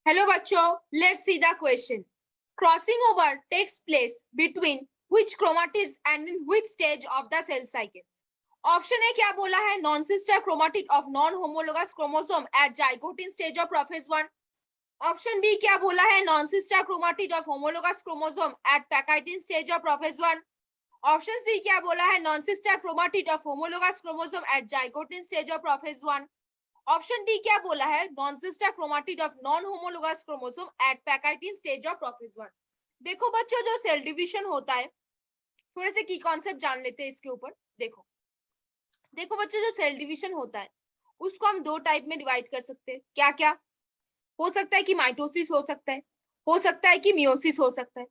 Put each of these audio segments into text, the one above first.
Hello बच्चों, let's see the question. Crossing over takes place between which chromatids and in which stage of the cell cycle? Option A क्या बोला है, non sister chromatid of non homologous chromosome at zygotene stage of prophase 1. Option B क्या बोला है, non sister chromatid of homologous chromosome at pachytene stage of prophase 1. Option C क्या बोला है, non sister chromatid of homologous chromosome at zygotene stage of prophase 1. Option D क्या बोला है, non sister chromatid of non homologous chromosome at pachytene stage of prophase 1. देखो बच्चों, जो cell division होता है, थोड़े से की कॉन्सेप्ट जान लेते हैं इसके ऊपर. देखो देखो बच्चों, जो सेल डिवीजन होता है उसको हम दो टाइप में डिवाइड कर सकते हैं. क्या क्या हो सकता है कि माइटोसिस हो सकता है कि मियोसिस हो सकता है.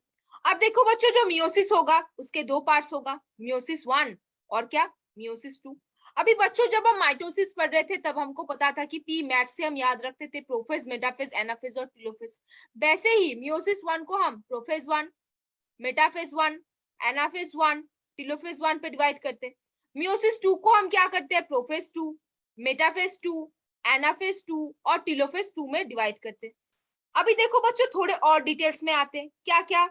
अब देखो बच्चों, जो मियोसिस होगा उसके दो पार्ट्स होगा, मियोसिस 1 और क्या, मियोसिस 2. अभी बच्चों जब हम माइटोसिस पढ़ रहे थे तब हमको पता था कि पी मैट से हम याद रखते थे प्रोफेज, मेटाफेज, एनाफेज और टेलोफेज. वैसे ही मियोसिस 1 को हम प्रोफेज 1, मेटाफेज 1, एनाफेज 1, टेलोफेज 1 पे डिवाइड करते हैं. मियोसिस 2 को हम क्या करते हैं, प्रोफेज 2, मेटाफेज 2, एनाफेज 2 और टेलोफेज 2 में डिवाइड करते हैं. अभी देखो बच्चों, थोड़े और डिटेल्स में आते हैं. क्या क्या,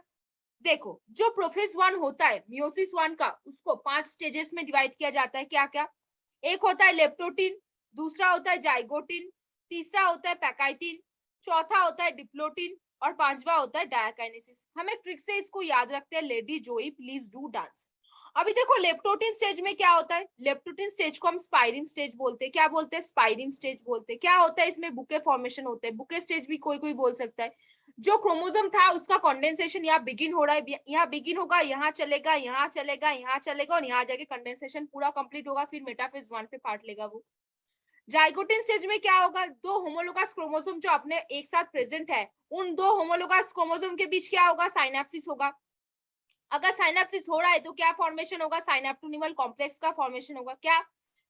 देखो जो प्रोफेज 1 होता है मियोसिस 1 का, उसको 5 स्टेजेस में डिवाइड किया जाता है. क्या क्या, एक होता है लेप्टोटिन, दूसरा होता है जाइगोटिन, तीसरा होता है पैकाइटिन, चौथा होता है डिप्लोटिन और पांचवा होता है डायकाइनेसिस. हमें ट्रिक से इसको याद रखते हैं. लेडी जोई प्लीज डू डांस. अभी देखो लेप्टोटिन स्टेज में क्या होता है, लेप्टोटिन स्टेज को हम स्पाइरिंग स्टेज बोलते हैं. क्या बोलते हैं, स्पाइरिंग स्टेज बोलते हैं. क्या होता है इसमें, बुके फॉर्मेशन होते हैं. बुके स्टेज भी कोई कोई बोल सकता है. जो क्रोमोसोम था उसका कंडेंसेशन यहाँ बिगिन हो रहा है, यहाँ बिगिन होगा, यहाँ चलेगा, यहाँ चलेगा, यहाँ चलेगा और यहाँ जाके कंडेंसेशन पूरा कंप्लीट होगा, फिर मेटाफेज 1 पे पार्ट लेगा वो. जाइगोटिन स्टेज में क्या होगा, दो होमोलोगस क्रोमोसोम जो अपने एक साथ प्रेजेंट है, उन दो होमोलोगस क्रोमोसोम के बीच क्या होगा, साइनेप्सिस होगा. अगर साइनेप्सिस हो रहा है तो क्या फॉर्मेशन होगा, साइनेप्टोनिमल कॉम्प्लेक्स का फॉर्मेशन होगा. क्या,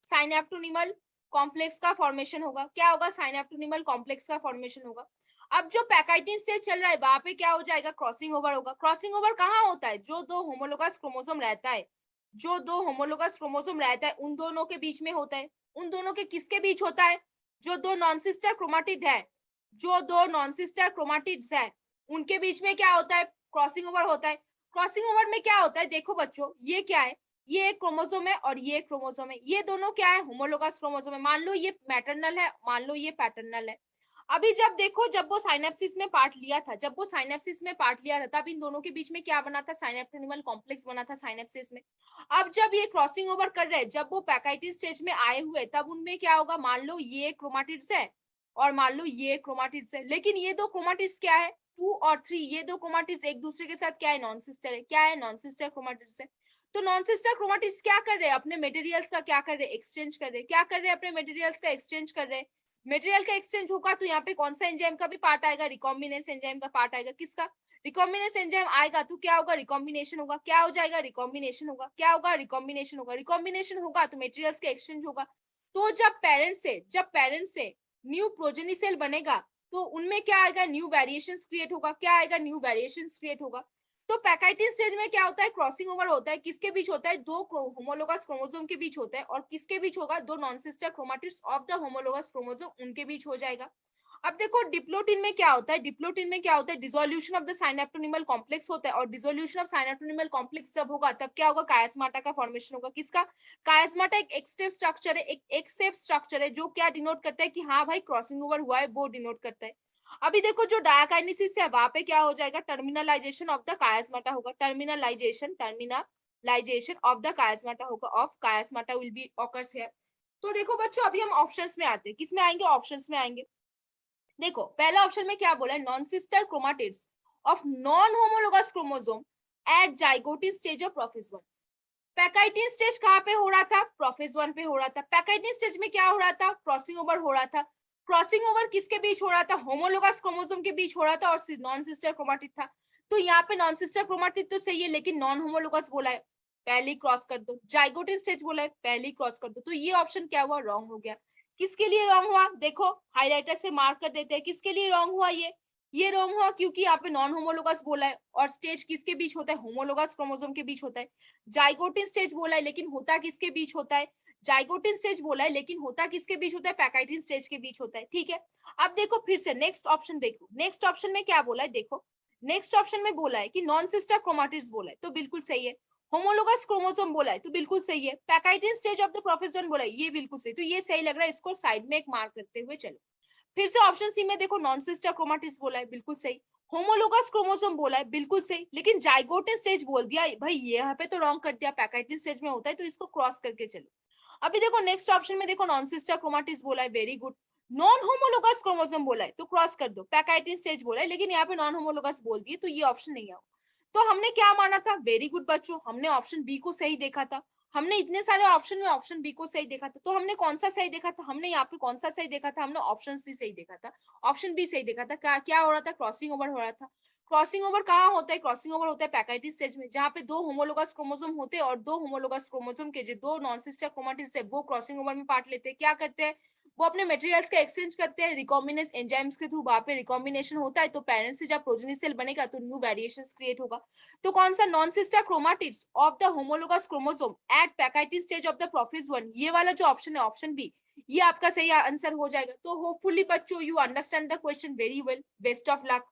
साइनेप्टोनिमल कॉम्प्लेक्स का फॉर्मेशन होगा. क्या होगा, साइनेप्टोनिमल कॉम्प्लेक्स का फॉर्मेशन होगा. अब जो पैकाइटिन स्टेज चल रहा है वहां पे क्या हो जाएगा, क्रॉसिंग ओवर होगा. क्रॉसिंग ओवर कहाँ होता है, जो दो होमोलोगस क्रोमोसोम रहता है, जो दो होमोलोगस क्रोमोसोम रहता है उन दोनों के बीच में होता है. उन दोनों के किसके बीच होता है, जो दो नॉन सिस्टर क्रोमाटिड है, जो दो नॉन सिस्टर क्रोमाटिड्स है उनके बीच में क्या होता है, क्रॉसिंग ओवर होता है. क्रॉसिंग ओवर में क्या होता है, देखो बच्चों ये क्या है, ये एक क्रोमोसोम है और ये एक क्रोमोसोम है. ये दोनों क्या है, होमोलोगस क्रोमोसोम है. मान लो ये मैटरनल है, मान लो ये पैटर्नल है. अभी जब देखो, जब वो साइनेप्सिस में पार्ट लिया था, जब वो साइनेप्सिस में पार्ट लिया था तब इन दोनों के बीच में क्या बना था, साइनेप्टोनिमल कॉम्प्लेक्स बना था साइनेप्सिस में. अब जब ये क्रॉसिंग ओवर कर रहे हैं, जब वो पैकाइटिस स्टेज में आए हुए, तब उनमें क्या होगा, मान लो ये क्रोमाटिड्स है और मान लो ये क्रोमाटिड्स है. लेकिन ये दो क्रोमाटिड्स क्या है, 2 और 3, ये दो क्रोमाटिड्स एक दूसरे के साथ क्या है, नॉन सिस्टर है. क्या है, नॉन सिस्टर क्रोमाटिड्स है. तो नॉन सिस्टर क्रोमाटिड्स क्या कर रहे हैं, अपने मटेरियल्स का क्या कर रहे हैं, एक्सचेंज कर रहे हैं. क्या कर रहे हैं, अपने मटेरियल्स का एक्सचेंज कर रहे हैं. मटेरियल का एक्सचेंज होगा तो यहाँ पे कौन सा एंजाइम का भी पार्ट आएगा, रिकॉम्बिनेस एंजाइम का पार्ट आएगा. किसका, रिकॉम्बिनेस एंजाइम आएगा तो क्या होगा, रिकॉम्बिनेशन होगा. क्या हो जाएगा, रिकॉम्बिनेशन होगा. क्या होगा, रिकॉम्बिनेशन होगा. रिकॉम्बिनेशन होगा तो मटेरियल्स का एक्सचेंज होगा. तो जब पेरेंट्स से न्यू प्रोजेनी सेल बनेगा तो उनमें क्या आएगा, न्यू वेरिएशंस क्रिएट होगा. क्या आएगा, न्यू वेरिएशंस क्रिएट होगा. तो पैकाइटिन स्टेज में क्या होता है, क्रॉसिंग ओवर होता है. किसके बीच होता है, दो होमोलोगस क्रोमोसोम के बीच होता है. और किसके बीच होगा, दो non sister chromatids of the homologous chromosome उनके बीच हो जाएगा. अब देखो डिप्लोटिन में क्या होता है, डिप्लोटिन में क्या होता है, डिसोल्यूशन ऑफ द साइनेप्टोनिमल कॉम्प्लेक्स होता है. और डिसोल्यूशन ऑफ साइनेप्टोनिमल कॉम्प्लेक्स जब होगा तब क्या होगा, कायस्माटा का फॉर्मेशन होगा. किसका, कायस्माटा एक एक्स स्ट्रक्चर है, एक एक्स स्ट्रक्चर है जो क्या डिनोट करता है कि हाँ भाई क्रॉसिंग ओवर हुआ है, वो डिनोट करता है. अभी देखो जो डायकाइनेसिस है वहां पे क्या हो जाएगा, टर्मिनलाइजेशन ऑफ द कायस्माटा होगा. टर्मिनलाइजेशन ऑफ द कायस्माटा होगा, of chiasmata will be occurs here. तो देखो बच्चों, अभी हम ऑप्शंस में आते हैं. किसमें आएंगे, ऑप्शंस में आएंगे. देखो पहला ऑप्शन में क्या बोला है, non sister chromatids of non homologous chromosome at zygotene stage of prophase 1. Pachytene stage कहाँ पे हो रहा था, प्रोफेज 1 पे हो रहा था. पैकाइटिन स्टेज में क्या हो रहा था, क्रॉसिंग ओवर हो रहा था. क्रॉसिंग ओवर किसके बीच हो रहा था, होमोलोगस क्रोमोसोम के बीच हो रहा था और नॉन सिस्टर क्रोमाटिड था. तो यहाँ पे नॉन सिस्टर क्रोमाटिड तो सही है, लेकिन नॉन होमोलोगस बोला है, पहले क्रॉस कर दो. जाइगोटिन स्टेज बोला है, पहले क्रॉस कर दो. तो ये ऑप्शन क्या हुआ, रॉन्ग हो गया. किसके लिए रॉन्ग हुआ, देखो हाईलाइटर से मार्क कर देते हैं. किसके लिए रॉन्ग हुआ, ये रॉन्ग हुआ क्योंकि यहाँ पे नॉन होमोलोगस बोला है. और स्टेज किसके बीच होता है, होमोलोगस क्रोमोसोम के बीच होता है. जाइगोटिन स्टेज बोला है लेकिन होता किसके बीच होता है, जाइगोटिन स्टेज बोला है, लेकिन होता किसके बीच होता है, पैकाइटिन स्टेज के बीच होता है, ठीक है। अब देखो फिर से नेक्स्ट ऑप्शन देखो, नेक्स्ट ऑप्शन में क्या बोला है, देखो नेक्स्ट ऑप्शन में बोला है कि नॉन सिस्टर क्रोमाटिड्स बोला है, तो बिल्कुल सही है। होमोलोगस क्रोमोसोम बोला है, तो बिल्कुल सही है। पैकाइटिन स्टेज ऑफ द प्रोफेजन बोला है, ये बिल्कुल सही, तो ये सही लग रहा है, इसको साइड में एक मार्क करते हुए चलो। फिर से ऑप्शन सी में देखो नॉन सिस्टर क्रोमाटिड्स बोला है, बिल्कुल सही। होमोलोगस क्रोमोसोम बोला है, बिल्कुल सही, लेकिन जाइगोटिन स्टेज बोल दिया भाई, ये यहाँ पे तो रॉन्ग कर दिया, पैकाइटिन स्टेज में होता है, तो इसको क्रॉस करके चलो। अभी देखो नेक्स्ट ऑप्शन में देखो नॉन सिस्टर क्रोमाटिड्स बोला है, very good. Non homologous chromosome बोला है, तो क्रॉस कर दो, पैकाइटिन स्टेज बोला है, लेकिन यहाँ पे नॉन होमोलोगस बोल दिए, तो ये ऑप्शन नहीं है। तो हमने क्या माना था, वेरी गुड बच्चों, हमने ऑप्शन बी को सही देखा था। हमने इतने सारे ऑप्शन में ऑप्शन बी को सही देखा था, तो हमने कौन सा सही देखा था, हमने यहाँ पे कौन सा सही देखा था, हमने ऑप्शन सी सही देखा था, ऑप्शन बी सही देखा था। क्या क्या हो रहा था, क्रॉसिंग ओवर हो रहा था। क्रॉसिंग ओवर कहाँ होता है, क्रॉसिंग ओवर होता है पैकाइटिस स्टेज में, जहाँ पे दो होमोलोगस क्रोमोसोम होते हैं और दो होमोलोगस क्रोमोसोम के जो दो नॉन सिस्टर क्रोमाटिड्स है वो क्रॉसिंग ओवर में पार्ट लेते हैं। क्या करते हैं, वो अपने मटेरियल्स का एक्सचेंज करते हैं रिकॉम्बिनेस एंजाइम्स के थ्रू, वहां पे रिकॉम्बिनेशन होता है, तो पेरेंट्स से जब प्रोजेनी सेल बनेगा तो न्यू वेरिएशंस क्रिएट होगा। तो कौन सा, non sister chromatids of the homologous chromosome at pachytene stage of the prophase one, ये वाला जो ऑप्शन है ऑप्शन बी, ये आपका सही आंसर हो जाएगा। तो होपफुली बच्चों you understand the question very well, best of luck.